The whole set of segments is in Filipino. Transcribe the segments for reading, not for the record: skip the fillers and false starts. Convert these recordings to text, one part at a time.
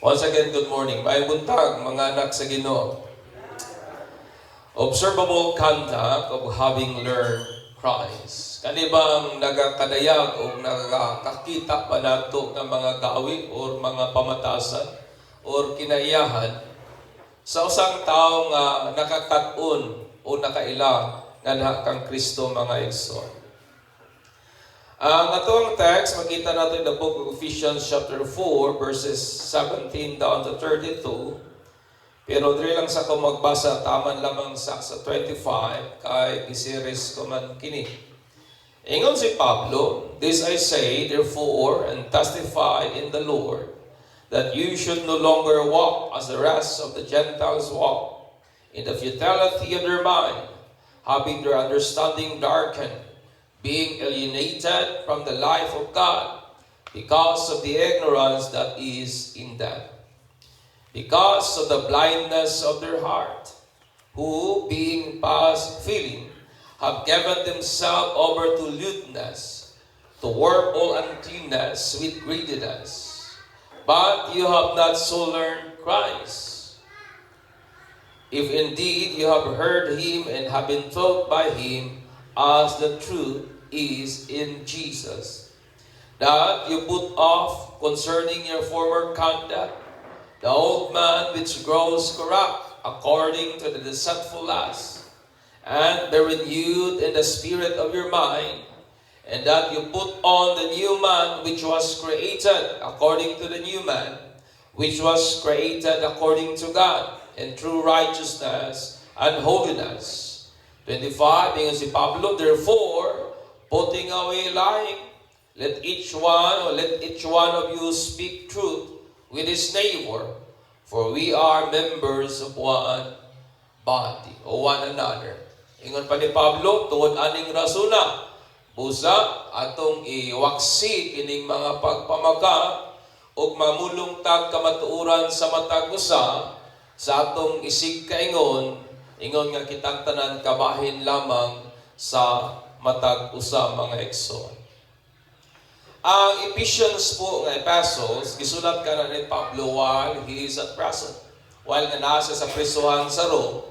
Once again, good morning. May buntag, mga anak sa Ginoo. Observable conduct of having learned Christ. Kani bang nagakadayag o nagakakita pa nato ng mga gawi o mga pamatasan o kinaiyahan sa usang tao nga nakakatun o nakaila nga kang Kristo mga igsoon. Ang atong text, makita natin in the book of Ephesians chapter 4, verses 17 down to 32. Pero diri lang sa ko magbasa, taman lamang sa 25, kay giseries ko man kini. Ingon si Pablo, "This I say, therefore, and testify in the Lord, that you should no longer walk as the rest of the Gentiles walk, in the futility of their mind, having their understanding darkened, being alienated from the life of God, because of the ignorance that is in them, because of the blindness of their heart, who, being past feeling, have given themselves over to lewdness, to work all uncleanness with greediness. But you have not so learned Christ. If indeed you have heard him and have been taught by him, as the truth is in Jesus, that you put off concerning your former conduct the old man which grows corrupt according to the deceitful lust, and be renewed in the spirit of your mind, and that you put on the new man which was created according to the new man, which was created according to God in true righteousness and holiness." 25, ingon si Pablo, "Therefore, putting away lying, let each one of you speak truth with his neighbor, for we are members of one body," o one another. Ingon pa ni Pablo, tuod aning rasuna, busa atong iwaksi kining mga pagpamaka ug mamulong tag kamatuoran sa matag usa sa atong isig kaingon. Ingon nga kitang tanan kabahin lamang sa matag usa mga igsoon. Ang Ephesians po nga epistles gisulat kana ni Pablo while he is at present, while nga nasa sa prisuhan sa Rome,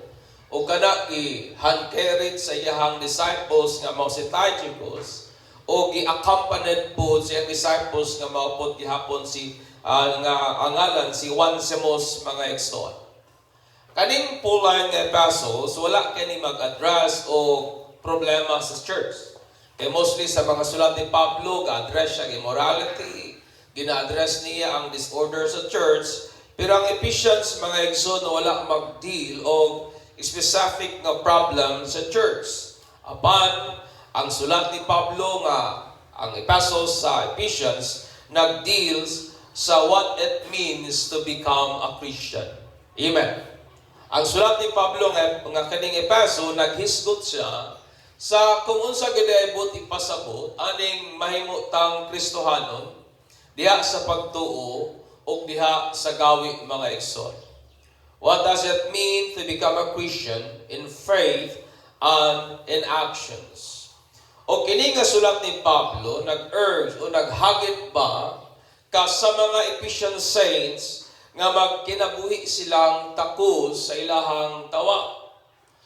o kana i-handcarried sa iyahang disciples nga mao si Tychicus, o gi-accompanied po sa disciples nga mao pod gihapon si nga angalan si Onesimus mga igsoon. Kaning pulay nga epistles, wala kani mag-address o problema sa church. Kaya mostly sa mga sulat ni Pablo, ga-address siya immorality, gina-address niya ang disorder sa church, pero ang Ephesians, mga igsoon, wala mag-deal o specific nga problem sa church. Apan, ang sulat ni Pablo nga, ang epistles sa Ephesians, nag-deals sa what it means to become a Christian. Amen. Ang sulat ni Pablo nga kaning episo, naghisgot siya sa kung unsa gidayabot ipasabot aning mahimutang Kristohanon diha sa pagtuo o diha sa gawi mga igsoon. What does it mean to become a Christian in faith and in actions? O kini nga sulat ni Pablo nag-urge o naghagit ba ka sa mga Ephesian saints nga magkinabuhi silang takos sa ilahang tawag.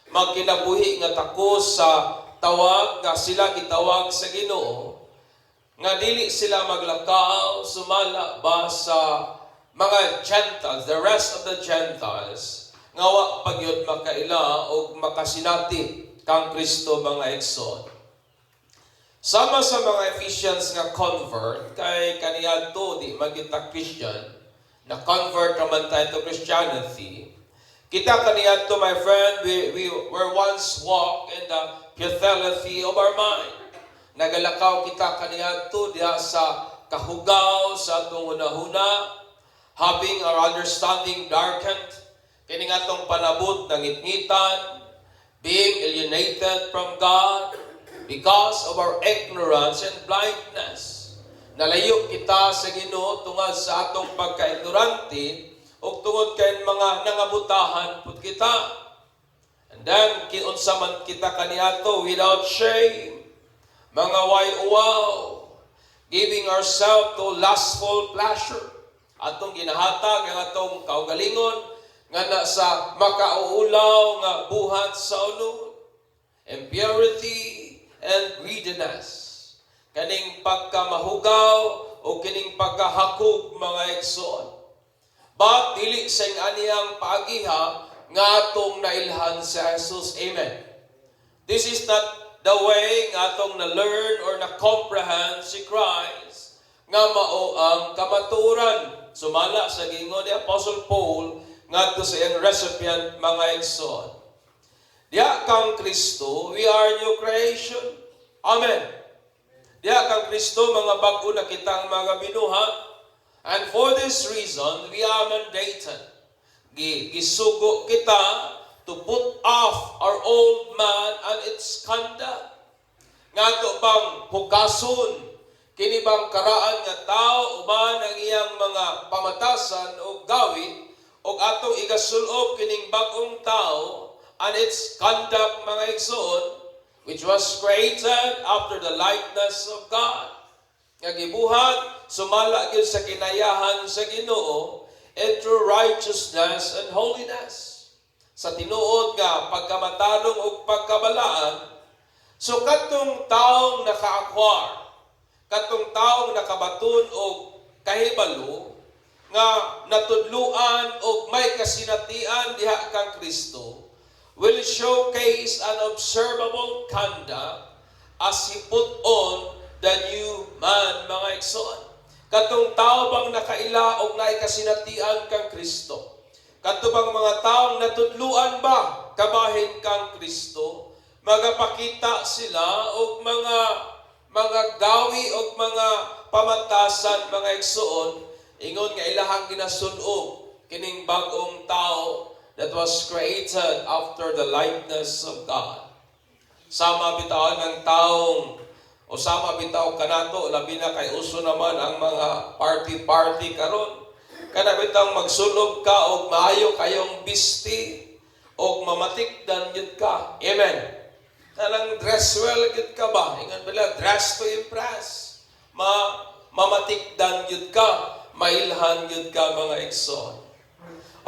Magkinabuhi nga takos sa tawag nga sila gitawag sa Ginoo, nga dili sila maglakaw sumala ba sa mga Gentiles, the rest of the Gentiles, nga wa pagyud makaila o makasinati kang Kristo mga igsoon. Sama sa mga Ephesians nga convert kay kaniadto di magita Christian, na convert naman tayo to Christianity. Kita kaniya to, my friend, we were once walk in the futility of our mind. Nagalakaw kita kaniya to diha sa kahugaw sa atong hunahuna, having our understanding darkened, kini nga tong panabot ng ngitngitan, being alienated from God because of our ignorance and blindness. Nalayo kita sa Ginoo tungod sa atong pagka-ignorante o tungod kay mga nangabutahan pud kita. And then, kinunsa man kita kaniadto without shame, mga way-uwaw, giving ourselves to lustful pleasure, atong ginahatag ang atong kaugalingon nga na sa makauulaw nga buhat sa ulo, impurity and greediness, kaning pagkamahugaw o kining pagkahakog mga igsoon. But dili sa aniyang paagiha nga atong nailhan sa Jesus. Amen. This is not the way nga atong na-learn or na-comprehend si Christ nga mao ang kamatuoran. Sumala sa gingon ni Apostle Paul ngadto sa iyang recipient mga igsoon. Diha kang Kristo, we are new creation. Amen. Diha kang Kristo, mga bag-o na kitang mga binuhat. And for this reason, we are mandated. Gisugo kita to put off our old man and its conduct. Ngadto bang hukason kini bang karaan nga tao uban ang iyang mga pamatasan o gawi o atong igasulob kining bag-ong tao and its conduct mga igsoon, which was created after the likeness of God. Nga gibuhat sumala gyud sa kinayahan sa Ginoo and through righteousness and holiness. Sa tinuod nga pagkamatalong ug pagkabalaan, so katong taong nakaakwar, katong taong nakabaton og kahibalo nga natudluan og may kasinatian diha kang Kristo, will showcase an observable conduct as He put on the new man, mga igsoon. Katong tao bang nakaila og naay kasinatian kang Kristo? Katong bang mga taong natudluan ba kabahin kang Kristo? Magapakita sila og mga gawi og mga pamatasan, mga igsoon, ingon nga ilahang ginasulob kining bag-ong tao that was created after the likeness of God. Sama bitaw ng taong o sama bitaw kanato, labi na kay uso naman ang mga party karon. Kana bitaw magsulob ka og maayo kayong bisti og mamatikdan gyud ka. Amen. Kanang dress well gyud ka ba? Ingon bala dress to impress. Mamatikdan gyud ka, mailhan gyud ka mga igsoon.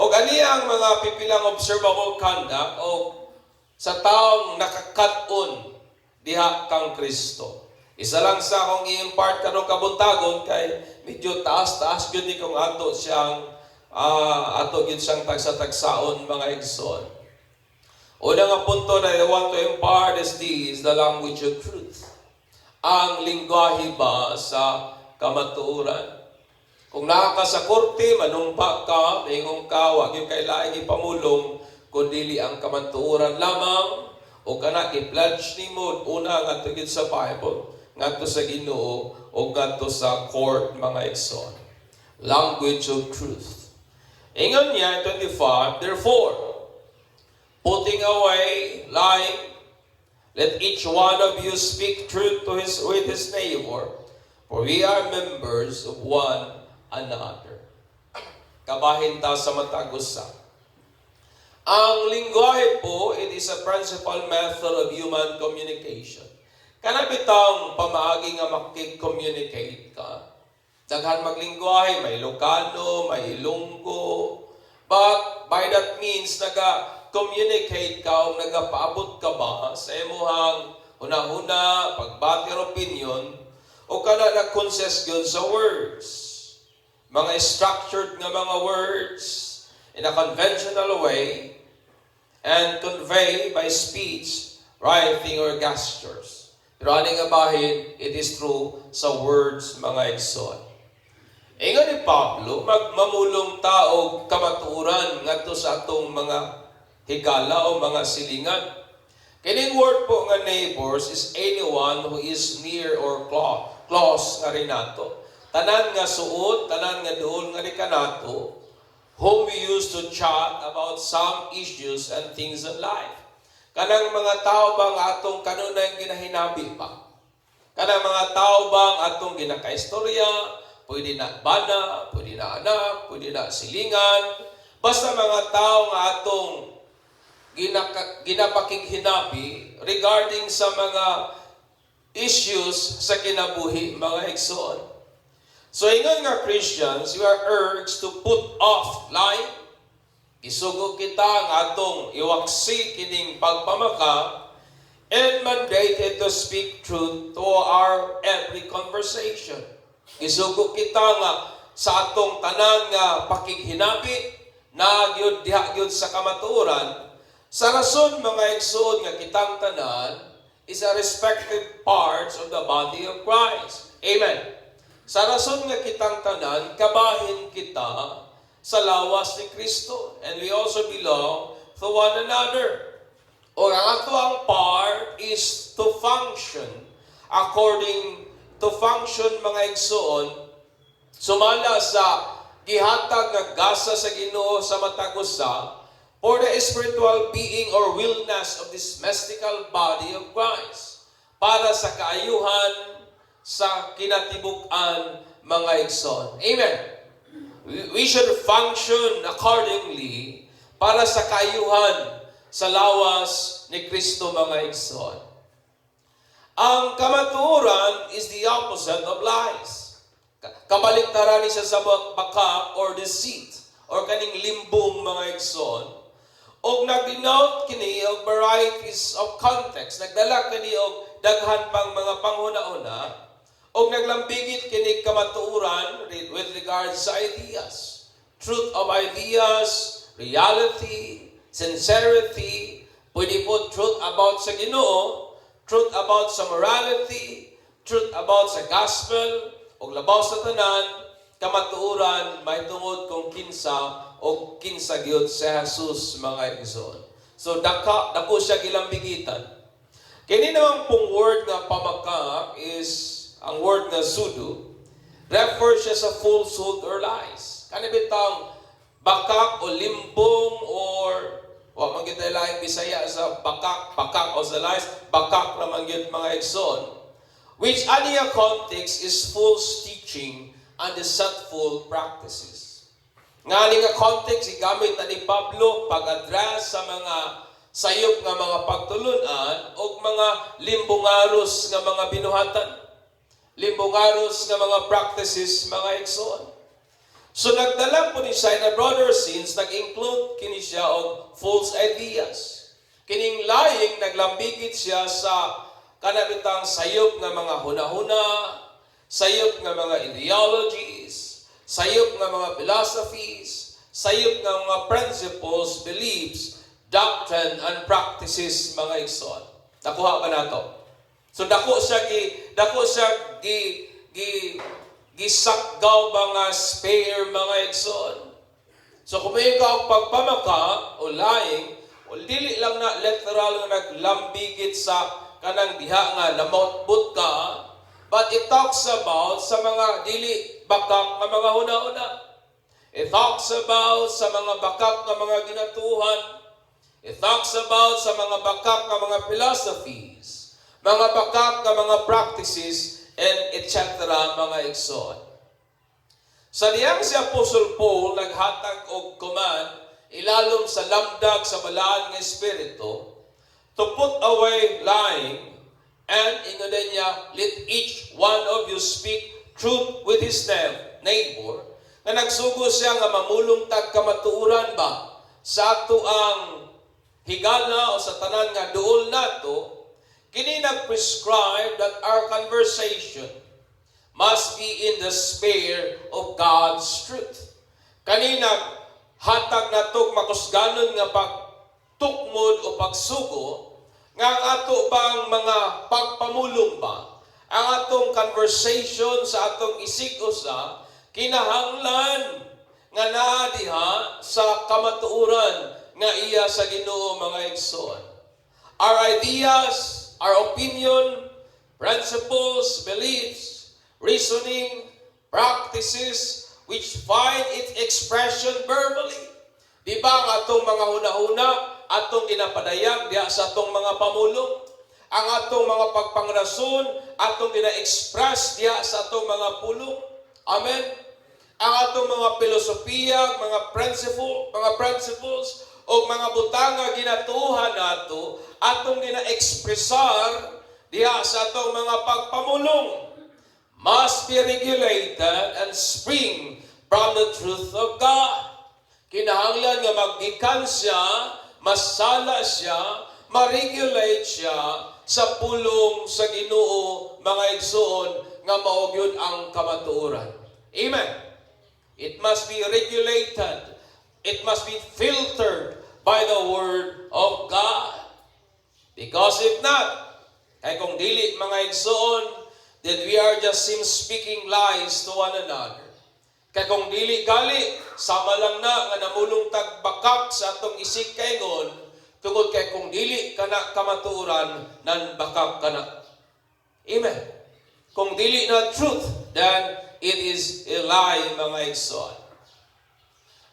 O gani ang mga pipilang observable conduct o sa taong nakakaton diha kang Kristo. Isa lang sa akong i-impart kanong kabuntagon kay medyo taas-taas gyud ni kung ato siyang ato gyud siyang tagsa-tagsaon mga igsoon. Una nga punto na I want to impart is this, the language of truth. Ang lingwahe ba sa kamatuoran? Kung naka sa korte, manumpa ka, tingong ka, wag yung kailangan ipamulong, kundi ang kamatuoran lamang, o kana i-pledge ni mo, una nga tugid sa Bible, nga to sa Ginoo, o nga to sa court, mga igsoon. Language of truth. Ingon niya, 25, therefore, putting away lying, let each one of you speak truth to with his neighbor, for we are members of one another. Kabahin ta sa matagusa. Ang lingwahe po, it is a principal method of human communication. Kana bitang pamaagi nga makik-communicate ka. Daghan maglingwahe, may Ilocano, may Ilonggo. But by that means, naga-communicate ka o nagapaabot ka ba sa imuhang una-una, pagbati or opinion, o kana nag-consist yun sa words. Mga structured nga mga words in a conventional way and convey by speech, writing, or gestures. Pero aning abahin, it is true sa words, mga igsoon. Ingon ni Pablo, magmamulong tao kamatuoran ngadto sa atong mga higala o mga silingan. Kining word po nga neighbors is anyone who is near or close nga rin nato. Tanan nga suot, tanan nga doon nga ni kanato, whom we used to chat about some issues and things in life. Kanang mga tao bang atong kanunay ginahinabi pa? Kanang mga tao bang atong ginakaistorya, pwede na bana, pwede na anak, pwede na silingan, basta mga tao nga atong ginapakighinabi regarding sa mga issues sa kinabuhi, mga igsoon. So ingon nga Christians, we are urged to put off lying. Isugo kita ang atong iwaksi kining pagpamaka and mandated to speak truth to our every conversation. Isugo kita nga sa atong tanan nga pakighinabi na gyud diha gyud sa kamatuoran. Sa rason mga igsoon nga kitang tanan is a respective parts of the body of Christ. Amen. Sa rason nga kitang tanan, kabahin kita sa lawas ni Kristo. And we also belong to one another. O ang ato ang part is to function mga igsoon, sumala sa gihatag nga gasa sa Ginoo sa matag usa for the spiritual being or wellness of this mystical body of Christ, para sa kaayuhan sa kinatibuk-an mga igsoon. Amen. We should function accordingly para sa kaayuhan sa lawas ni Kristo mga igsoon. Ang kamatuoran is the opposite of lies. Kabaliktaran ni sa baka or deceit or kaning limbong mga igsoon. Og nag-denote kini og varieties of context. Nagdala kini og daghan pang mga panghuna-una og naglambigit kini kamatuoran with regards sa ideas. Truth of ideas, reality, sincerity, pwede po truth about sa Ginoo, truth about sa morality, truth about sa gospel, og labaw sa tanan, kamatuoran may tungod kung kinsa o kinsa gyud sa Jesus mga igsoon. So dako siya gilambigitan. Kini naman pong word nga pamaka is ang word nga sudo, refers siya sa falsehood or lies. Kani bitang bakak o limbong or man kita laing Bisaya sa bakak o sa lies, bakak naman gyud mga igsoon. Which aniya context is false teaching and deceitful practices. Nga nga context, igamit na ni Pablo pag-address sa mga sayop nga mga pagtulunan o mga limbungaros nga mga binuhatan. Limbungaros nga mga practices, mga igsoon. So nagdala po ni siya na brother sins, nag-include kini siya og false ideas. Kining lying, naglambigit siya sa kanabitang sayop nga mga huna-huna, sayop nga mga ideologies, sayop nga mga philosophies, sayop nga mga principles, beliefs, doctrine, and practices mga igsoon. Nakuha ba nato? So dako siya gisakgaw mga spare mga igsoon. So kung may ka pagpamaka o lying, o dili lang na literal nga naglambigit sa kanang diha nga namotbot ka, but it talks about sa mga dili bakak nga mga huna-huna. It talks about sa mga bakak nga mga ginatuhan. It talks about sa mga bakak nga mga philosophies, mga bakak nga mga practices, and etc. mga igsoon. Sa diyang si Apostle Paul naghatag og command ilalom sa lamdag sa balaan nga espiritu to put away lying, and ingon niya, let each one of you speak truth with his neighbor, na nagsugo siya nga mamulong tag kamatuoran ba sa ato ang higala o sa tanan nga duol nato. Kini nag-prescribe that our conversation must be in the sphere of God's truth. Kani naghatag natog makusganon nga pagtukmod o pagsugo nga ang ato bang mga pagpamulong ba, ang atong conversation sa atong isig-usa kinahanglan nga naa diha sa kamatuoran nga iya sa Ginoo mga igsoon. Our ideas, our opinion, principles, beliefs, reasoning, practices, which find its expression verbally. Di ba ang atong mga huna-huna, atong ginapadayag diya sa atong mga pamulong? Ang atong mga pagpangrason, atong gina-express diya sa atong mga pulong? Amen? Ang atong mga filosofiya, mga principles, o mga butang nga ginatuhan nato, atong gina-expressar diha sa atong mga pagpamulong. must be regulated and spring from the truth of God. Kinahanglan nga magikan siya, masala siya, ma-regulate siya sa pulong sa Ginoo, mga igsoon, nga mao gyud ang kamatuoran. Amen. It must be regulated. It must be filtered by the Word of God. Because if not, kay kung dili mga igsoon, then we are just speaking lies to one another. Kay kung dili gali, sama lang na nga namulong tagbakak sa atong isig kaingon, tungod kay kung dili kana kamatuoran, nan bakak kana. Amen. Kung dili na truth, then it is a lie, mga igsoon.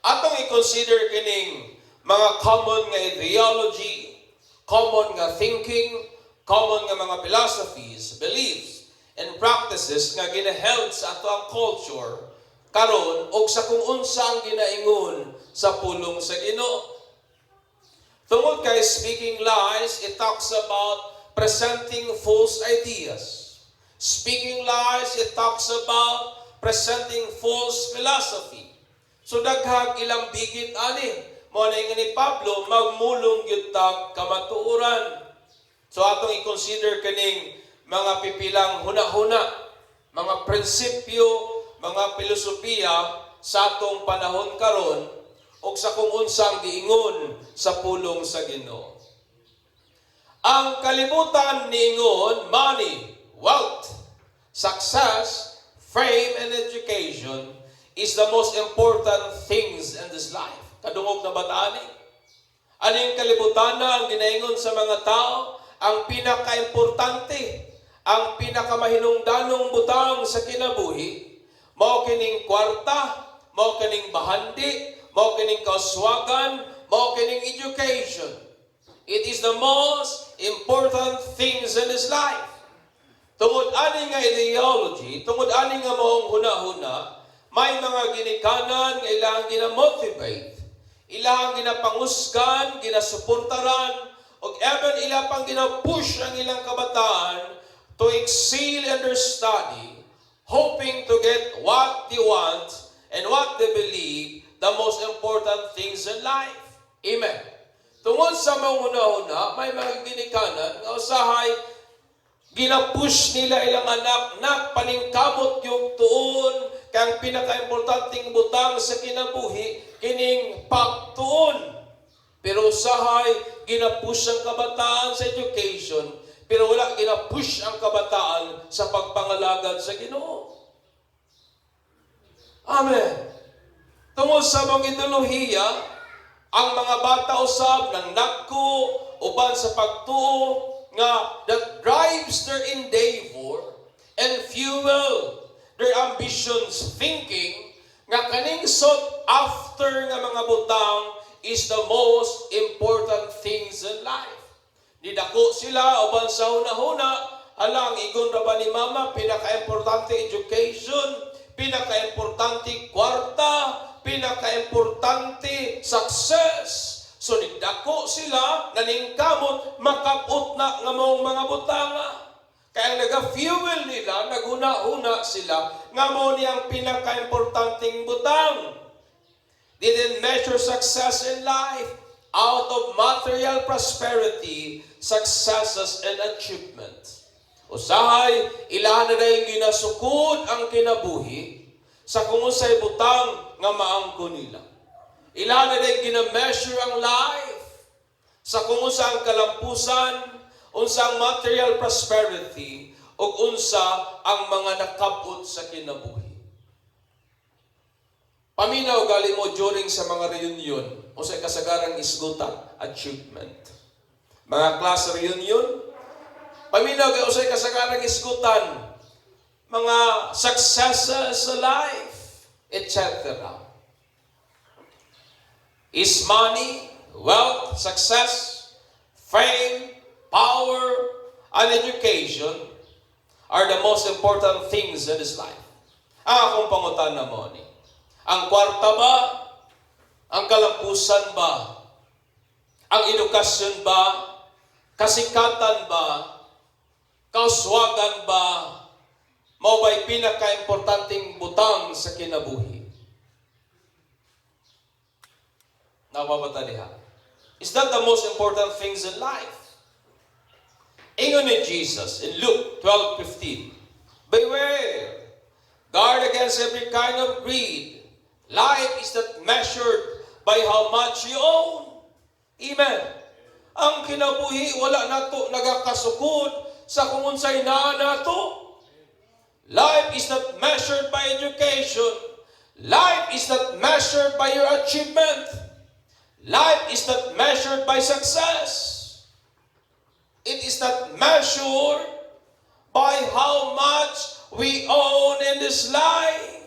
Atong i-consider kining mga common nga ideology, common nga thinking, common nga mga philosophies, beliefs, and practices nga ginaheld sa ato ang culture karon og sa kung unsa ang ginaingon sa pulong sa Ginoo. Tungod kay speaking lies, it talks about presenting false ideas. Speaking lies, it talks about presenting false philosophy. So daghang ilang bigit ani mo na ni Pablo magmulong gyud tag kamatuoran. So atong i-consider kaning mga pipilang huna-huna, mga prinsipyo, mga filosofiya sa atong panahon karon o sa kung unsang giingon sa pulong sa Ginoo. Ang kalibutan niingon, money, wealth, success, fame, and education is the most important things in this life. Kadungog na batani. Ano yung kalibutan na ang ginaingon sa mga tao? Ang pinaka-importante, ang pinakamahinungdanong butang sa kinabuhi, mao kining kwarta, mao kining bahandi, mao kining kauswagan, mao kining education. It is the most important things in this life. Tungod ani nga ideology, tungod ani nga maong huna-huna, may mga ginikanan nga ilang gina-motivate, ilang ginapangusgan, ginasuportaran, o even ilang pang gina-push ang ilang kabataan to excel in their study, hoping to get what they want and what they believe the most important things in life. Amen. Tungod sa mga huna-huna, may mga ginikanan nga usahay ginapush nila ilang anak na paningkamot yung tuon kang pinaka-importanting butang sa kinabuhi kining pagtuon. Pero usahay ginapush ang kabataan sa education, pero wala ginapush ang kabataan sa pagpangalagad sa Ginoo. Amen. Tungod sa mga ideolohiya, ang mga bata usab nang nagko uban sa pagtuo nga that drives their endeavor and fuel their ambitions, thinking nga kaning sought after nga mga butang is the most important things in life. Didako sila uban sa huna-huna, alang igon ra ba ni mama, pinaka-importante education, pinaka-importante kwarta, pinaka-importante success. So nagdako sila, naningkamot, makapot na nga mong mga butanga. Kaya naga-fuel nila, naghuna-huna sila, nga mo niyang pinaka-importanting butang. They didn't measure success in life out of material prosperity, successes, and achievement. Usahay, ilan na rin ginasukod ang kinabuhi sa kung unsay butang nga maangko nila. Ilan na rin gina-measure ang life sa kung unsang kalampusan, unsang material prosperity, o unsa ang mga nakabot sa kinabuhi. Paminaw gali mo during sa mga reunion o sa kasagarang isgutan, achievement. Mga class reunion, paminaw gali o sa kasagarang isgutan, mga successes sa life, etc. Is money, wealth, success, fame, power, and education are the most important things in this life. Ang akong pangutana mo ni, ang kwarta ba? Ang kalampusan ba? Ang edukasyon ba? Kasikatan ba? Kauswagan ba? mao ba'y pinaka-importanteng butang sa kinabuhi. Napabata diha. Is that the most important things in life? Ingon ni Jesus in Luke 12:15, beware, guard against every kind of greed. Life is not measured by how much you own. Amen. Ang kinabuhi, wala nato nagakasukod sa kung unsay naa nato. Life is not measured by education. Life is not measured by your achievement. Life is not measured by success. It is not measured by how much we own in this life.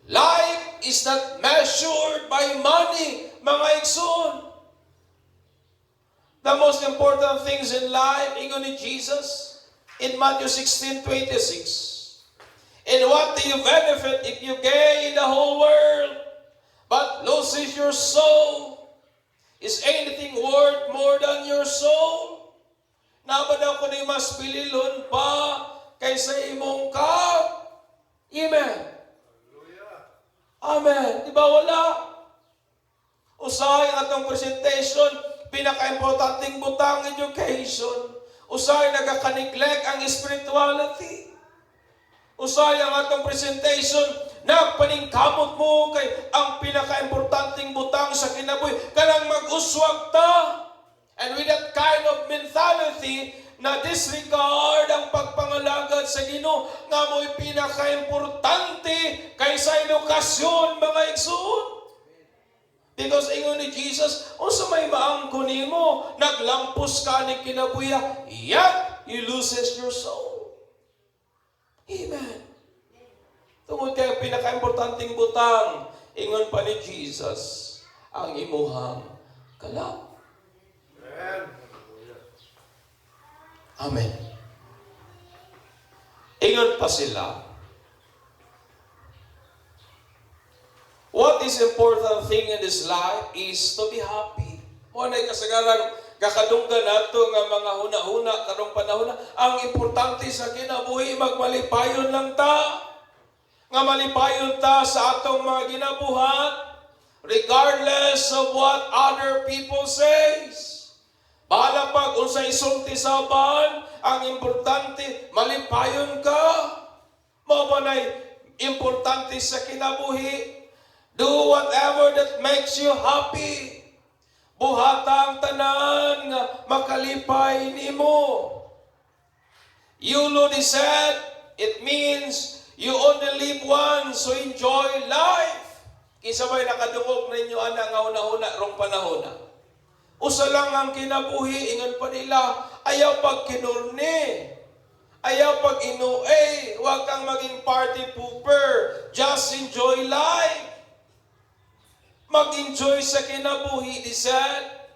Life is not measured by money, mga igsoon. The most important things in life, ingon ni Jesus in Matthew 16:26. And what do you benefit if you gain the whole world, but loses your soul? Is anything worth more than your soul? Nabadaw ko ni mas pililon pa kaysa imong kap. Amen. Amen. Di ba wala? Usahay ang atong presentation, pinaka-importanting butang education. Usahay nagaka-neglect ang spirituality. Usahay ang atong presentation, nagpaningkamot mo kay ang pinaka-importanting butang sa kinabuhi, kanang mag-uswag ta. And with that kind of mentality, na disregard ang pagpangalagad sa Ginoo, nga mo'y pinaka-importante kaysa edukasyon, mga igsoon. Because ingon ni Jesus, unsa may maangko nimo, naglampos ka ni kinabuya, yet you loses your soul. Amen. Tungod kay pinaka-importanting butang, ingon pa ni Jesus, ang imuhang kalap. Amen. Ingon pa sila, what is important thing in this life is to be happy. Mo na kasagaran kakadunggan nato nga mga huna-huna karong panahon, ang importante sa kinabuhi magmalipayon lang ta. Nga malipayon ta sa atong mga ginabuhat regardless of what other people says. Bahala pag unsay isulti sa ban, ang importante malipayon ka. Mao ba nay importante sa kinabuhi? Do whatever that makes you happy. Buhata ang tanan nga makalipay nimo. Yulo ni said, it means you only live once, so enjoy life. Kisa ba'y nakadungog ninyo ana nga una-una rong panahon? Usa lang ang kinabuhi, ingon pa nila, ayaw pag kinurni, ayaw pag inuay, huwag kang maging party pooper, just enjoy life. Mag-enjoy sa kinabuhi, he said.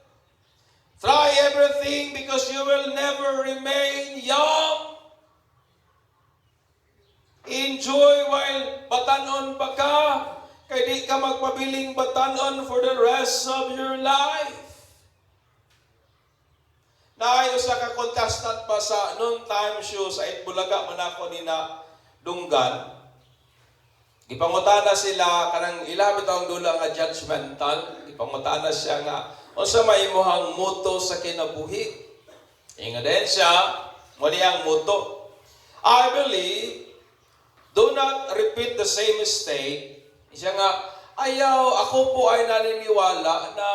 Try everything because you will never remain young. Enjoy while batanon pa ka, kaya di ka magpabiling batanon for the rest of your life. Naayos na ka-contestant pa sa noon time show sa Itbulaga manako ni na Dunggan. Ipangutana sila kanang ilabit ang dula nga judgmental. Ipangutana siya nga unsa may imong motto sa kinabuhi. Ingon din siya, mo ang motto. I believe, do not repeat the same mistake. Siya nga, ayaw, ako po ay naniniwala na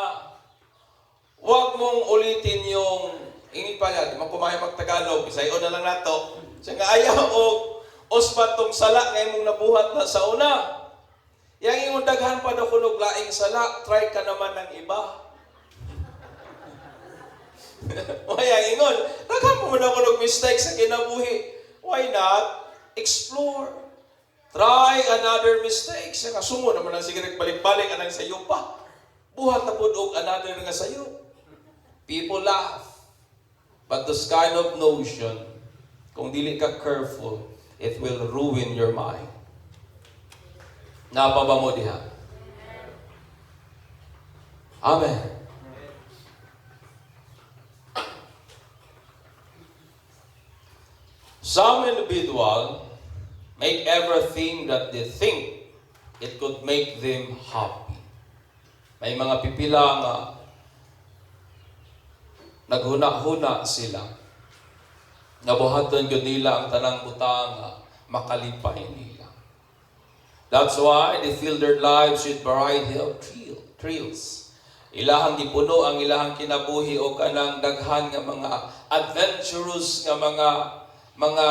huwag mong ulitin yung ingin pa niya, di man kumain mag-Tagalog, isayon na lang nato. Siya nga ayaw o ospat tong sala ngayon mong nabuhat na sa una. Yang ingon daghan pa daw kunog laing sala, try ka naman ng iba. O yang ingon, daghan mo na kunog mistake sa kinabuhi. Why not? Explore. Try another mistake. Siya nga, sumo naman ang sige balik-balik anang sayo pa. Buhat na po og another nga sayo. People laugh. But this kind of notion, kung dili ka careful, it will ruin your mind. Napaba mo diha? Amen. Some individual make everything that they think it could make them happy. May mga pipila nga naghuna-huna sila. Nabuhaton yun nila ang tanang butang nga makalipay nila. That's why they fill their lives with variety of thrills. Ilahang gipuno ang ilahang kinabuhi o kanang daghan nga mga adventurous nga mga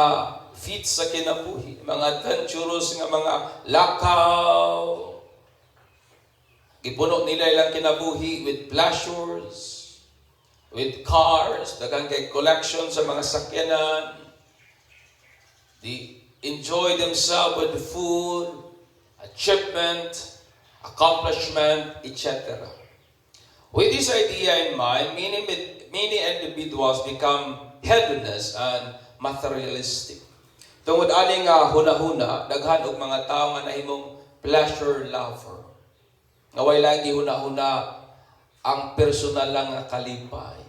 feats sa kinabuhi, mga adventurous nga mga lakaw. Gipuno nila ilang kinabuhi with pleasures, with cars, daghang kay collection sa mga sakyanan. They enjoy themselves with food, achievement, accomplishment, etc. With this idea in mind, many individuals become hedonist and materialistic. Tungod ani nga huna-huna, daghan og mga tao nga nahimong pleasure lover. Nga way lang gihuna-huna ang personal lang nga kalipay.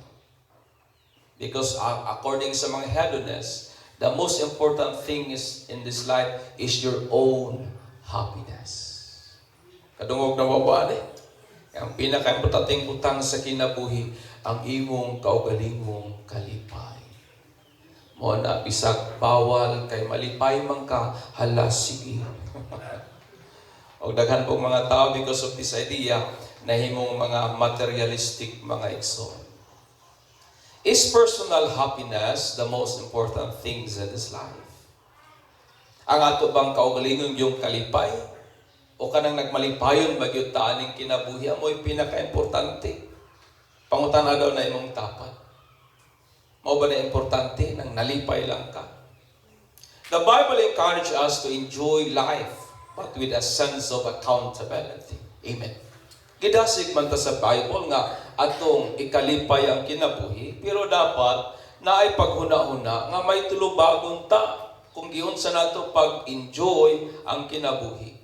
Because according sa mga hedonists, the most important thing is in this life is your own happiness. Kadungog na babaan eh. Ang pinaka-importanting butang sa kinabuhi, ang imong kaugalingong kalipay. Mo na bisag bawal kay malipay man ka, hala sige. O daghan pong mga tao because of this idea, nahimong mga materialistic mga igsoon. Is personal happiness the most important things in this life? Ang ato bang kaugalingon yung kalipay? O kanang nagmalipayon magyud taaning kinabuhi amoy pinaka-importante? Pangutana daw na imong tapat. Mao ba na importante nang nalipay lang ka? The Bible encourages us to enjoy life but with a sense of accountability. Amen. Gidasig man ta sa Bible nga atong ikalipay ang kinabuhi, pero dapat na ay paghuna-huna nga may tulubagong ta kung giunsa nato pag-enjoy ang kinabuhi.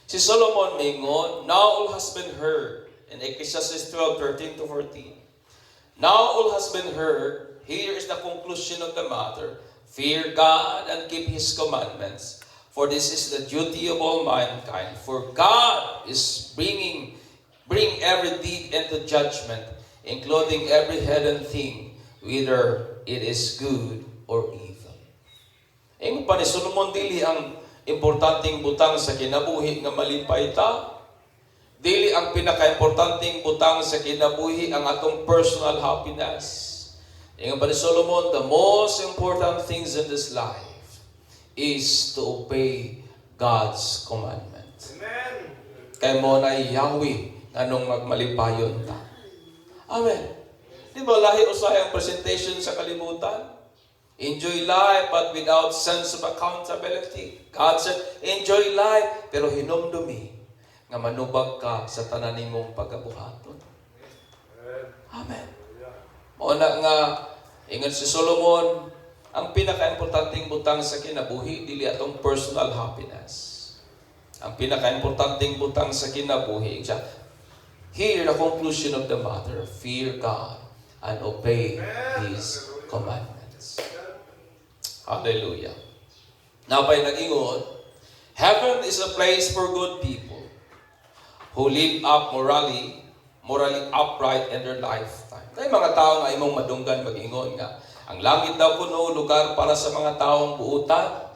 Si Solomon mingon, now all has been heard in Ecclesiastes 12:13-14. Now all has been heard, here is the conclusion of the matter. Fear God and keep His commandments, for this is the duty of all mankind. For God is bring every deed into judgment, including every hidden thing, whether it is good or evil. Ingon pa ni Solomon, dili ang importanteng butang sa kinabuhi nga malipay ta. Dili ang pinaka-importanteng butang sa kinabuhi ang atong personal happiness. Ingon pa ni Solomon, the most important things in this life is to obey God's commandments. Amen. Kay mo na Yahweh anong magmalipayon ta. Amen. Di ba lahi usay ang presentation sa kalibutan? Enjoy life but without sense of accountability. God said, enjoy life pero hinumdumi nga manubag ka sa tanan nimong pagabuhaton. Amen. Mauna nga ingon si Solomon, ang pinaka-importanting butang sa kinabuhi dili atong personal happiness. Ang pinaka-importanting butang sa kinabuhi siya. Here, the conclusion of the matter, fear God and obey His commandments. Hallelujah. Napay nag-ingon, heaven is a place for good people who live up morally upright in their lifetime. May mga tao nga imong madunggan mag-ingon nga, ang langit daw kuno lugar para sa mga taong buutan,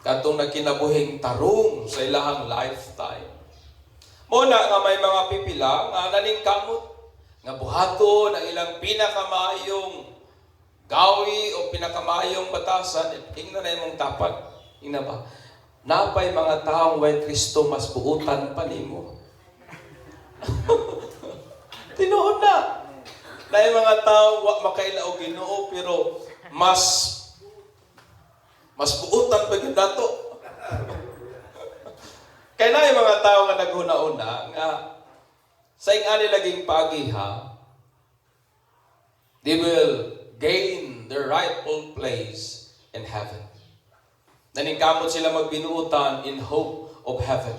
katong nagkinabuhing tarong sa ilahang lifetime. Muna nga may mga pipila nga naningkamot, nga buhaton ang ilang pinakamayong gawi o pinakamayong batasan, ingna na imong tapat. Ingna ba? Napay mga taong way Kristo mas buutan pa nimo. Tinuod na. Na yung mga taong wa makaila o Ginoo pero mas buutan pa gyud dato. Kaya na yung mga tao nga naghuna-una nga sa ingani laging pagiha, they will gain their rightful place in heaven. Naningkamot sila magbinuutan in hope of heaven.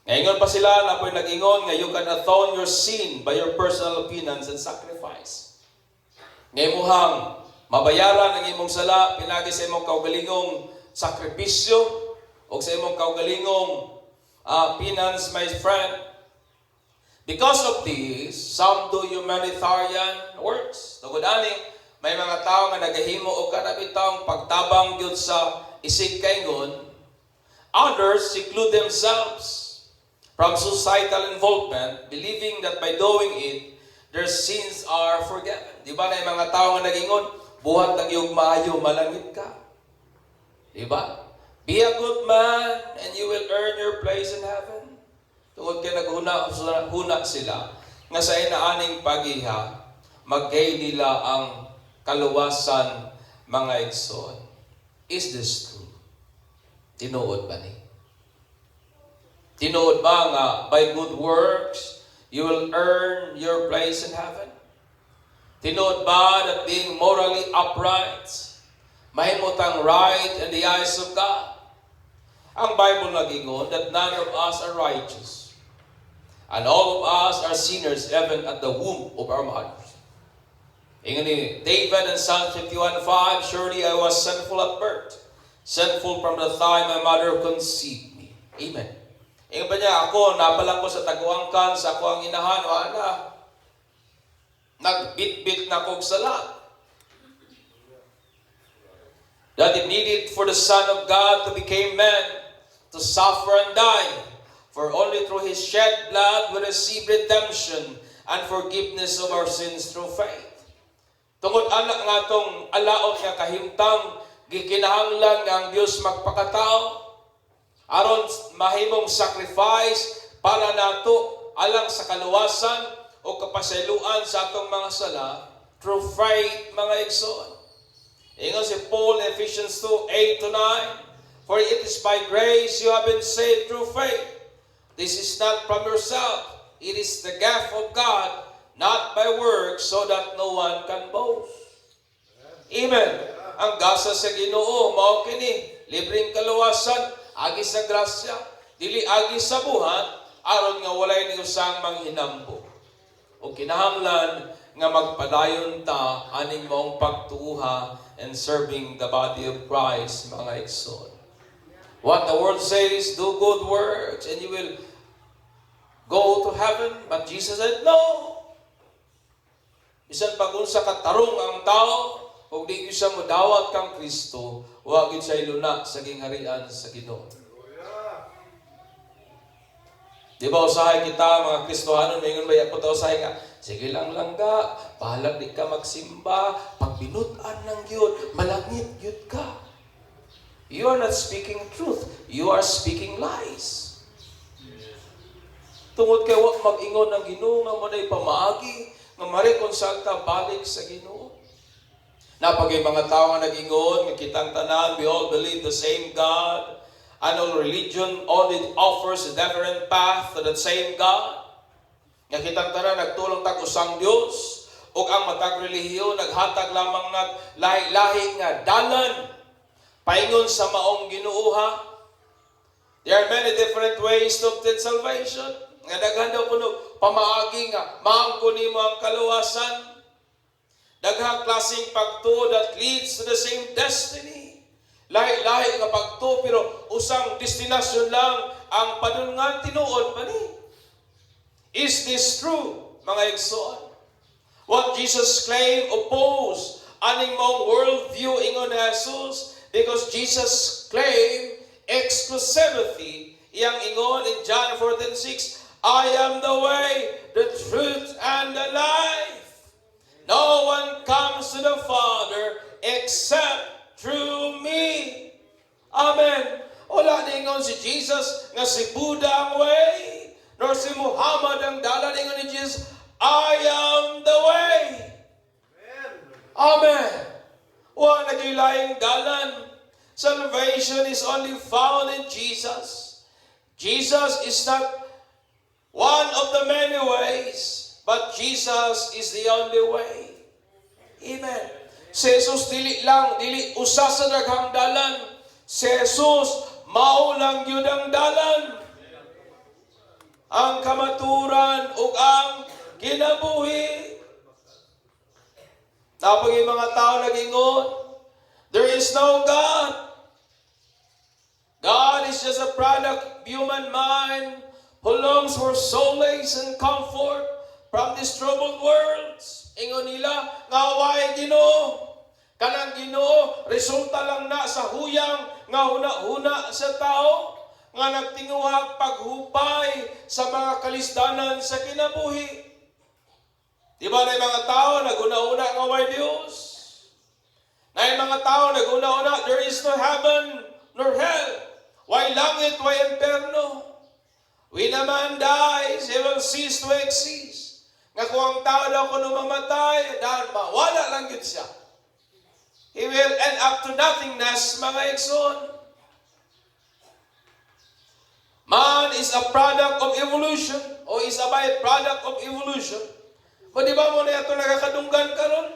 Ngayon pa sila na po'y nag-ingon nga you can atone your sin by your personal opinions and sacrifice. Ngayon muhang Mabayaran ang imong sala pinagi sa imong kaugalingong sakripisyo o sa imong kaugalingong finance, my friend. Because of this, some do humanitarian works. Tungod ani, may mga tao nga nagahimo o kanabitang pagtabang gyud sa isig kaingon. Others seclude themselves from societal involvement, believing that by doing it, their sins are forgiven. Di ba na yung mga tao nga nagingon, buhat ng iyong maayo, malangit ka. Di ba? Be a good man and you will earn your place in heaven. Tungod kay naghuna sila nga sa inaaning pagiha, mag-gain nila ang kaluwasan mga igsoon. Is this true? Tinuod ba ni? Tinuod ba nga by good works you will earn your place in heaven? Tinuod ba that being morally upright, mahimutang right in the eyes of God? Ang Bible nagingon that none of us are righteous, and all of us are sinners even at the womb of our mothers. Ingon ni David in Psalm 51:5, surely I was sinful at birth, sinful from the time my mother conceived me. Amen. Ingon pa niya, ako, nabalang ko sa taguangkan, sa ako ang inahan, o ana, nagbit-bit na kong sala. That it needed for the Son of God to become man, to suffer and die, for only through His shed blood we receive redemption and forgiveness of our sins through faith. Tungod anak nga itong alaot nga kahimtang, gikinahanglan nga ang Diyos magpakatao, aron mahimong sacrifice para nato alang sa kaluwasan o kapasayloan sa atong mga sala through faith, mga igsoon. Ingon si Paul in Ephesians 2:8-9, for it is by grace you have been saved through faith. This is not from yourself, it is the gift of God, not by works, so that no one can boast. Amen. Ang gasa sa Ginoo mao kini, libreng kaluwasan, agi sa grasya, dili agi sa buhat, aron nga walay ni usang manghinambo. O kinahanglan nga magpadayon ta aning maong pagtuuha and serving the body of Christ, mga igsoon. What the word says, do good works and you will go to heaven. But Jesus said, no. Bisan pag-unsa katarong ang tao, kung di siya mudawat kang Kristo, huwag yun siya iluna sa gingharian sa Ginoo. Di ba usahay kita, mga Kristohanon, mayroon ba ako ta usahay nga, sige lang langga, bahalag di ka magsimba, pag binutan ng Diyod, malangit Diyod ka. You are not speaking truth, you are speaking lies. Tungod kay wag mag-ingon ng Ginoo nga mo na'y pamaagi, nga marekonsalta balik sa Ginoo. Napagay mga tao nga nag-ingon, nga kitang tanan, we all believe the same God, and all religion only offers a different path to that same God. Nga kitang tanan, nagtulong tag usang Dios, ug ang matag relihiyon naghatag lamang nag lahi-lahi nga dalan paingon sa maong Ginooha. There are many different ways to obtain salvation. Nga daghan daw kuno pamaagi nga maangko nimo ang kaluwasan. Daghang klaseng pagtuo that leads to the same destiny. Lahi-lahi nga pagtuo pero usang destinasyon lang ang padulngan tinuod pa ni. Is this true, mga igsoon? What Jesus claimed oppose aning mong worldview ingon ni Jesus, because Jesus claimed exclusivity. Iyang ingon in John 14:6, I am the way, the truth, and the life. No one comes to the Father except through me. Amen. Wala ningon si Jesus nga si Buddha ang way, nor si Muhammad ang dalan. Ingon ni Jesus, I am the way. Amen. Wa nagilaing dalan. Salvation is only found in Jesus. Jesus is not one of the many ways, but Jesus is the only way. Amen. Si Jesus dili usa sa daghang dalan. Si Jesus mao lang gyud ang dalan. Ang kamaturan ug ang kinabuhi. Tapos yung mga tao nagingon, there is no God. God is just a product of human mind who longs for solace and comfort from these troubled worlds. Ingon nila, nga way Ginoo. Kanang Ginoo, resulta lang na sa huyang nga huna-huna sa tao, nga nagtinguhag paghupay sa mga kalisdanan sa kinabuhi. Di ba na mga tao naguna-una nga way Diyos? Na mga tao naguna-una, there is no heaven nor hell. Why langit, why inferno? When a man dies, he will cease to exist. Nga kung ang tao daw kung mamatay, dahil mawala lang yun siya. He will end up to nothingness, mga igsoon. Man is a product of evolution, o is a byproduct of evolution. But di ba mo na ito nagkakadunggan karon?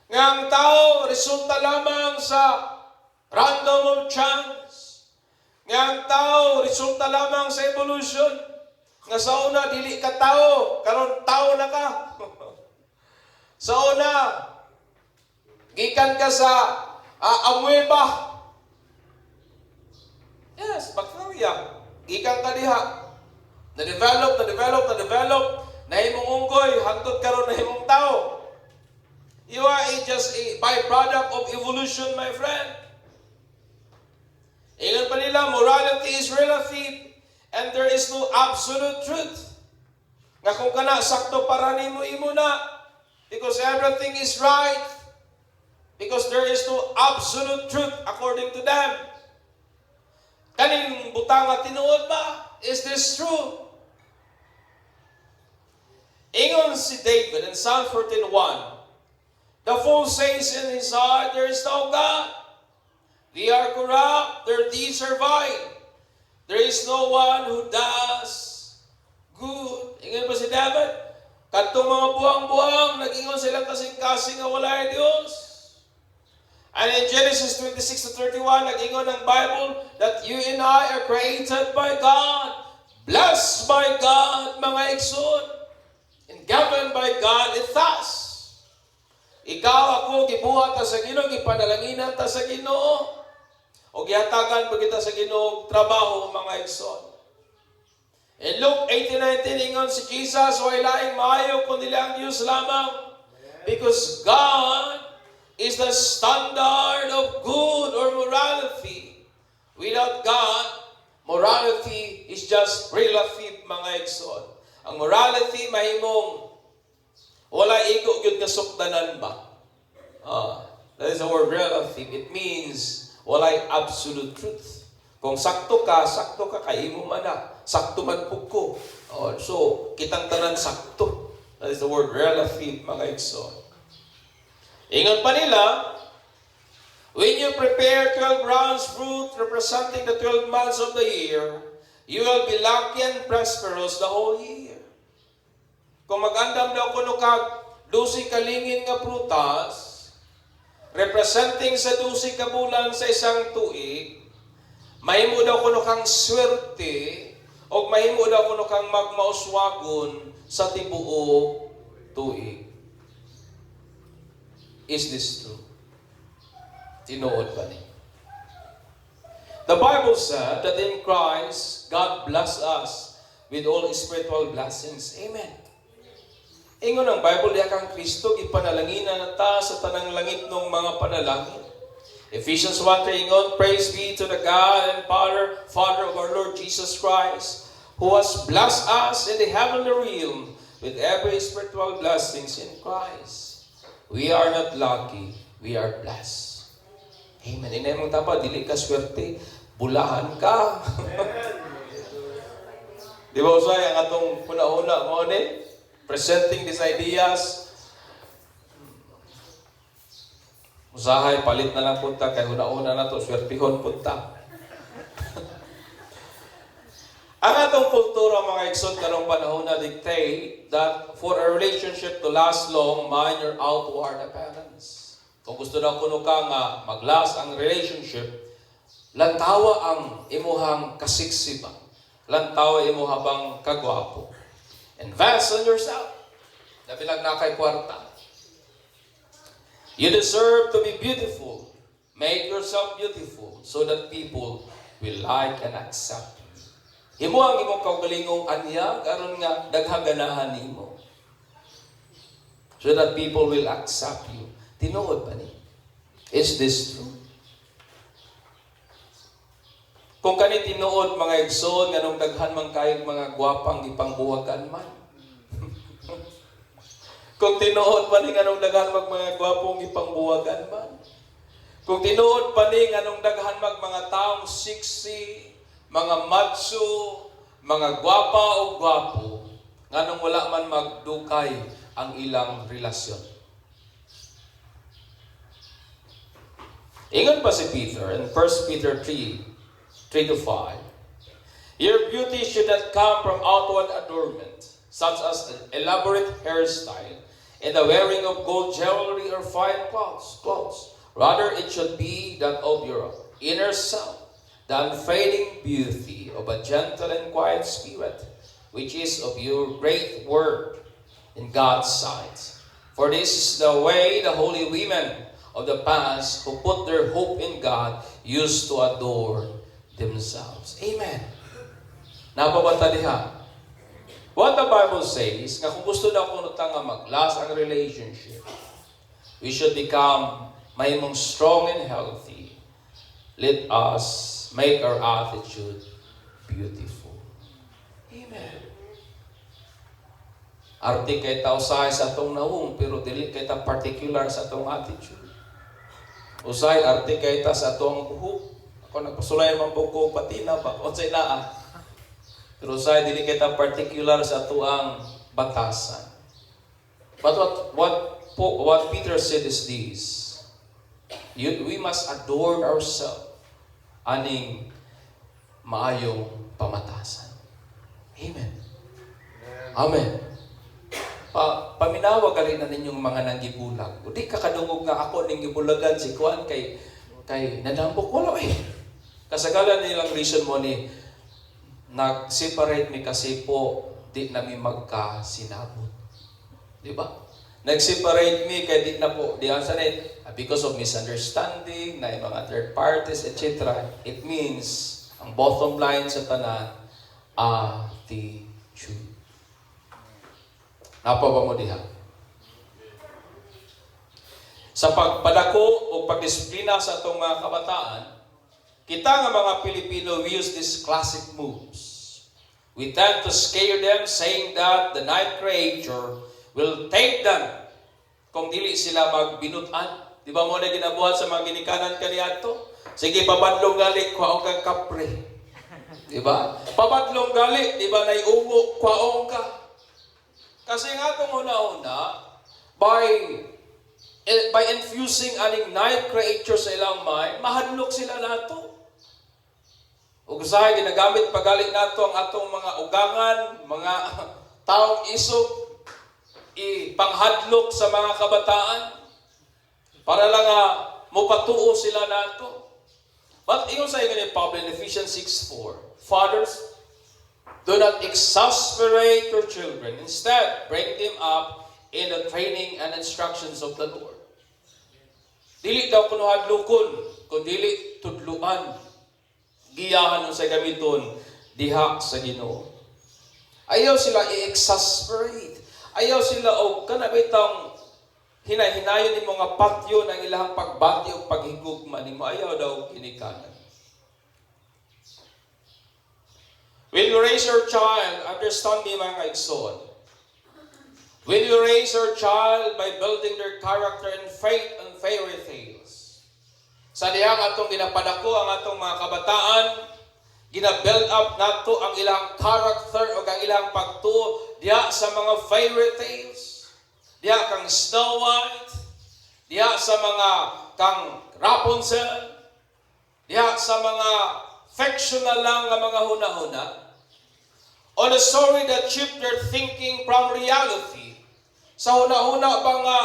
Nga ang tao, resulta lamang sa random of chance. Nga ang tao, resulta lamang sa evolution. Nga sa una, dili ka tao, karon tao na ka. Sa una, gikan ka sa amueba. Yes, bacteria. Gikan ka diha. Na-develop. Nahimong unggoy, hangtod karon nahimong tao. You are just a byproduct of evolution, my friend. Ingon pa nila, morality is relative and there is no absolute truth. Nga kung kana, sakto para nimo imo na. Because everything is right. Because there is no absolute truth according to them. Kaning butang nga tinuod ba? Is this true? Ingon si David in Psalm 14:1, the fool says in his heart, there is no God. They are corrupt, their deeds are vile. There is no one who does good. Ingon ba si David? Kadtong mga buwang-buwang, nag-ingon silang kasing-kasing nga wala Diyos. And in Genesis 26-31, nag-ingon ng Bible that you and I are created by God, blessed by God, mga igsoon, and governed by God in us. Ikaw, ako, gibuhat ta sa Ginoo, gipanalanginan ta sa Ginoo, o gihatagan pa kita sa Ginoo trabaho, mga igsoon. In Luke 18:19, ingon si Jesus, way laing maayo kundi lang Diyos lamang, because God is the standard of good or morality. Without God, morality is just relative, mga igsoon. Ang morality, mahimong wala igo yun kasukdanan ba? That is the word relative. It means walay absolute truth. Kung sakto ka kay imo man na. Sakto man pug ko. So, kitang tanan sakto. That is the word relative, mga igsoon. Ingon pa nila, when you prepare 12 rounds fruit representing the 12 months of the year, you will be lucky and prosperous the whole year. Kung mag-andam daw kuno kag 12 kalingin nga prutas, representing sa 12 ka bulan sa isang tuig, mahimo daw kuno kang swerte, o mahimo daw kuno kang magmauswagon sa tibuok tuig. Is this true? Tinuod ba ni? The Bible said that in Christ, God bless us with all spiritual blessings. Amen. Ingon ang Bible, diya kang Kristo, ipanalanginan na ta sa tanang langit ng mga panalangin. Ephesians 1:3 ingon, praise be to the God and Father of our Lord Jesus Christ, who has blessed us in the heavenly realm with every spiritual blessings in Christ. We are not lucky, we are blessed. Amen. Inay mong tapa, dili ka swerte, bulahan ka. Di ba usay ang atong puna-una mo ni? Presenting these ideas. Usahay, palit na lang punta, kaya una-una na to, swertihon punta. Ang atong kultura, mga igsoon, karong panahon na dictate that for a relationship to last long, mind your outward appearance. Kung gusto na kuno ka nga mag-last ang relationship, lantawa ang imuhang kasiksiba. Lantawa imuhabang kagwapo. Invest on yourself. Nabilang na kay kwarta. You deserve to be beautiful. Make yourself beautiful so that people will like and accept you. Himo ang imong kaugalingong anya, karon nga daghang ganahan nimo. So that people will accept you. Tinuod pa ni. Is this true? Kung kani tinuod mga igsoon nganong daghan man kayong mga gwapang gipangbuwagan man. Kung tinuod pa ni nganong daghan mag mga gwapong gipangbuwagan man. Kung tinuod pa ni nganong daghan mag mga taong sexy, mga macho, mga gwapa o gwapo, nganong wala man magdukay ang ilang relasyon. Ingon pa si Peter in 1 Peter 3:3-5. Your beauty should not come from outward adornment, such as an elaborate hairstyle and the wearing of gold jewelry or fine clothes. Rather, it should be that of your inner self, the unfading beauty of a gentle and quiet spirit, which is of your great worth in God's sight. For this is the way the holy women of the past who put their hope in God used to adore themselves. Amen. Napabata diha. What the Bible says, nga kung gusto na kung nga mag-last ang relationship, we should become mahimong strong and healthy. Let us make our attitude beautiful. Amen. Arte kay ta usay sa atong naong, pero dili kay ta particular sa atong attitude. Usay arte kay ta sa atong buhok. Ako nagpasulay man buhok patina ba unsay naa. Pero usay dili kay ta particular sa atuang batasan. But what Peter said is this. We must adorn ourselves aning maayong pamatasan. Amen. Amen. Paminawa gali na ninyong mga nanggibulag. Di ka kadungog nga ako ning gibulagan si Kuan kay nadambok wala eh. Kasagalan nilang reason mo ni nag-separate mi kasi po di nami magkasinabot. Di ba? Nag-separate mi kay di na po di ansa ni because of misunderstanding na mga third parties etc. It means ang bottom line sa tanan attitude. Napa ba mo diha? Sa pagpadako o pagdisiplina sa atong mga kabataan, kita nga mga Pilipino, we use these classic moves. We tend to scare them saying that the night creature will take them kung dili sila magbinutan. Di ba mo na ginabuhat sa mga ginikanan kaniadto? Sige, papadlong gali, kwaong kang kapre. Di ba? Papadlong gali, di ba, naiungo, kwaong ka. Kasi nga itong una-una, by infusing aning night creature sa ilang mind, mahadlok sila nato. Ug usahay ginagamit pagalit nato ang atong mga ugangan, mga taong isog, ipanghadlok sa mga kabataan para lang mopatuo sila nato. But ingon sa ingon ni Pablo in Ephesians 6:4, Fathers, do not exasperate your children. Instead, bring them up in the training and instructions of the Lord. Dili daw kuno hadlokon, kun dili tudluan. Giyahan sa gamiton diha sa Ginoo. Ayaw sila i-exasperate. Ayaw sila og kanabitang hinay-hinayon ni mga patyo ng ilang pagbati o paghigugma nimo. Ayaw daw kinikanan. When you raise your child, understand me mga kaigsoon. When you raise your child by building their character in faith and fairy tales. Sa diyang atong ginapadako ang atong mga kabataan, gina-build up nato ang ilang character o ang ilang pagtuo diya sa mga fairy tales, diya kang Snow White, diya sa mga kang Rapunzel, diya sa mga fictional lang nga mga huna-huna, on a story that shift their thinking from reality. Sa huna-huna ba nga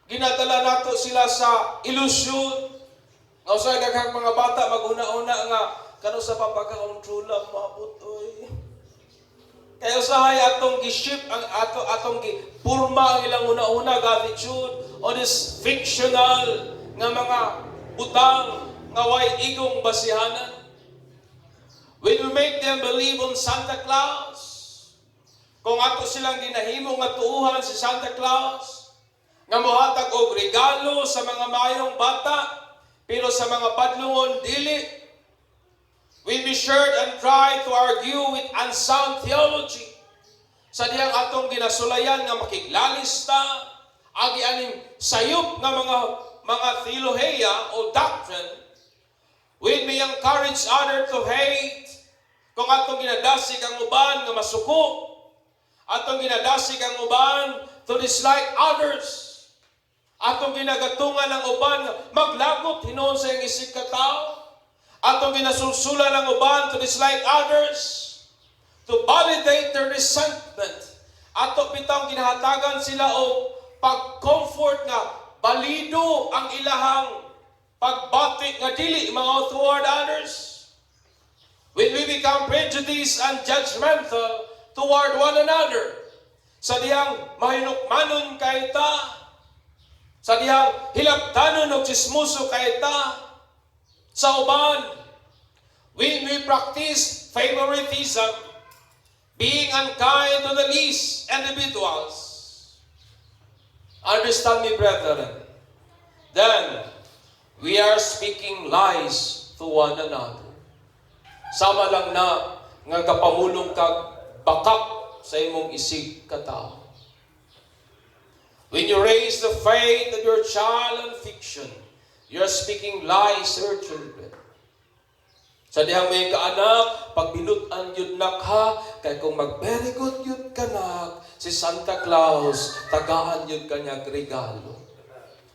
ginadala nato sila sa ilusyon? Nga usay daghang mga bata maghuna-huna nga kano sa papagkaon true love maabot oy. Kaya usahay atong gi-ship ang atong gi-purma ang ilang una-una attitude on this fictional nga mga butang nga way igong basihanan. When we make them believe on Santa Claus, kung ato silang ginahimo nga tuuhan si Santa Claus, nga mohatag og regalo sa mga mayong bata, pero sa mga padlungon dili. When we shared and tried to argue with unsound theology, sa diyang atong ginasulayan nga makiglalista, agi aning sayop nga mga theoloheya o doctrine, when we encourage other to hate, kung atong ginadasig ang uban nga masuko, atong ginadasig ang uban to dislike others, atong ginagatungan ang uban nga maglagot hinuon sa iyang isig ka tao, atong ginasulsulan ang uban to dislike others, to validate their resentment. Ato bitang ginahatagan sila o pag-comfort nga balido ang ilahang pagbati nga dili mga toward others. When we become prejudiced and judgmental toward one another, sa diyang mahinukmanon kay ta, sa diyang hilabtanon o chismuso kay ta, sa uban, when we practice favoritism, being unkind to the least individuals, understand me, brethren, then we are speaking lies to one another. Sama lang na nga kapamulong kag bakak sa imong isig katao. When you raise the faith of your child on fiction, you're speaking lies to your children. Sa dihang may kaanak, pag binutan yun nak ha, kaya kung mag-very good yun kanak, si Santa Claus, tagaan yun kanyang regalo.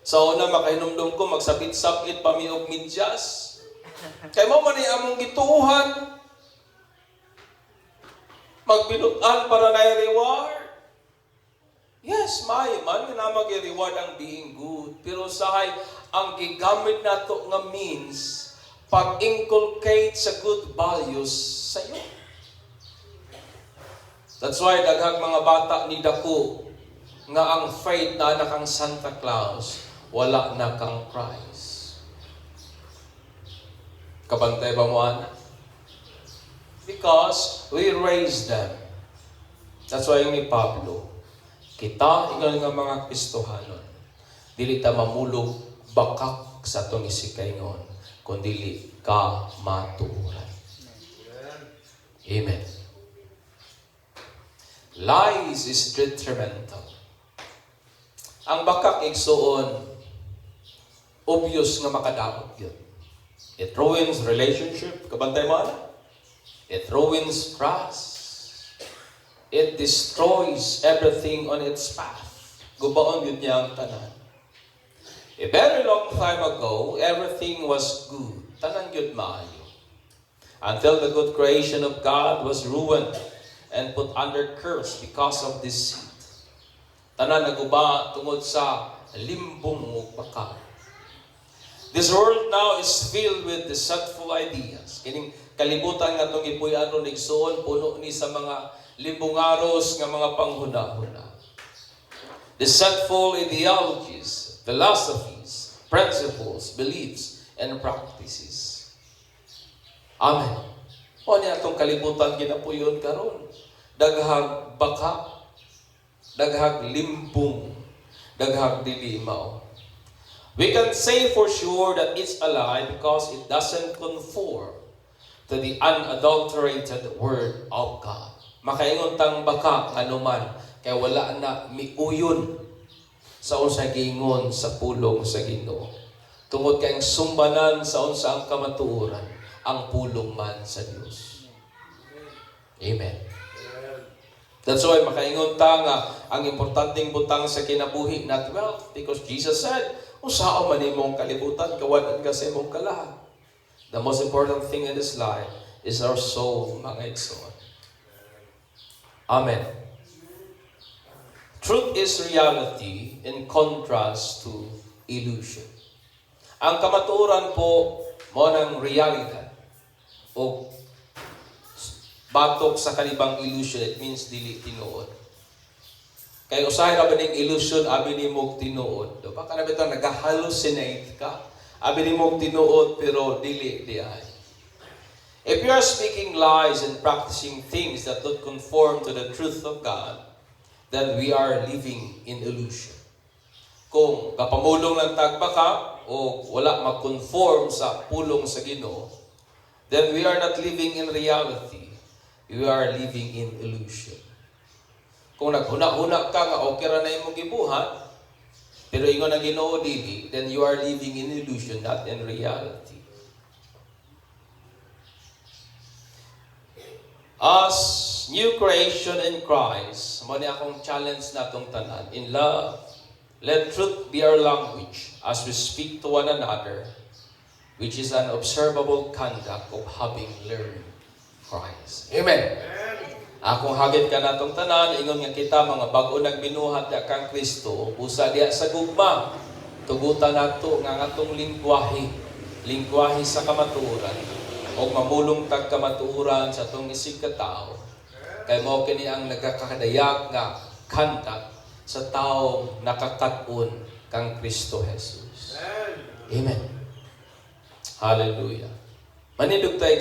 Sa una, makahinumdum ko, magsabit-sabit, pamiog midyas. Kaya mo man among gituuhan, magbinutan para na reward. Yes, may man na mag-reward ang being good. Pero sahay, ang gigamit nato nga means pag-inculcate sa good values sa iyo. That's why daghang mga bata ni dako nga ang faith na anak ang Santa Claus, wala na kang Christ. Kabantay ba mo anak? Because we raised them. That's why ni Pablo, kita ingon nga mga Kristohanon, dili ta mamulog bakak sa atong isikaingon, kundi ka maturan. Amen. Lies is detrimental. Ang bakak igsuon, obvious nga makadaot yun. It ruins relationship, kabantay mo na? It ruins trust. It destroys everything on its path. Gubaon yun niya ang tanan. A very long time ago, everything was good. Tanan yun maayo. Until the good creation of God was ruined and put under curse because of deceit. Tanan naguba tungod sa limbong mukbaka. This world now is filled with deceitful ideas. Kining kalibutan nga itong ipuyan ron igsoon, puno ni sa mga limbungaros nga mga panghuna-huna. Deceitful ideologies, philosophies, principles, beliefs, and practices. Amen. O niya itong kalibutan ginapuyon karon. Daghag baka, daghag limbong, daghag dilimaw. We can say for sure that it's a lie because it doesn't conform to the unadulterated Word of God. Makaingon tang baka anuman, kaya wala na miuyon sa unsang giingon sa pulong sa Ginoo. Tungod kay sumbanan sa unsang kamatuoran ang pulong man sa Dios. Amen. That's why makaingon ta nga ang importanteng butang sa kinabuhi not wealth, because Jesus said, "Usao man imong kalibutan, kawadan ka sa imong kalahat." The most important thing in this life is our soul, mga igsoon. Amen. Truth is reality in contrast to illusion. Ang kamatuoran po mo ng realidad o batok sa kanibang illusion, it means dili tinuod. Kay usahay ra ba ning illusion abi nimo tinuod? Do ba kana bitaw nag-hallucinate ka? Abi nimo tinuod pero dili diay. If you are speaking lies and practicing things that don't conform to the truth of God, then we are living in illusion. Kung kapamulong ng tagba ka o wala mag-conform sa pulong sa Ginoo, then we are not living in reality. We are living in illusion. Kung naghuna-huna ka nga okay ra na imong gibuhat, pero ingon ang Ginoo dili, then you are living in illusion, not in reality. As new creation in Christ, mo ni akong challenge natong tanan, in love, let truth be our language as we speak to one another, which is an observable conduct of having learned Christ. Amen. Akong hagit ka natong tanan, ingon nga kita mga bag-o nagbinuhat da kang Kristo, usa diya sa gugma, tugutan nato nga atong lingwahe sa kamatuoran, o mamulong tag kamatuoran sa atong isig katao. Kay mao kini ang nagakadayag nga kanta sa taong nakakaton kang Kristo Jesus. Amen. Hallelujah. Manindog tayo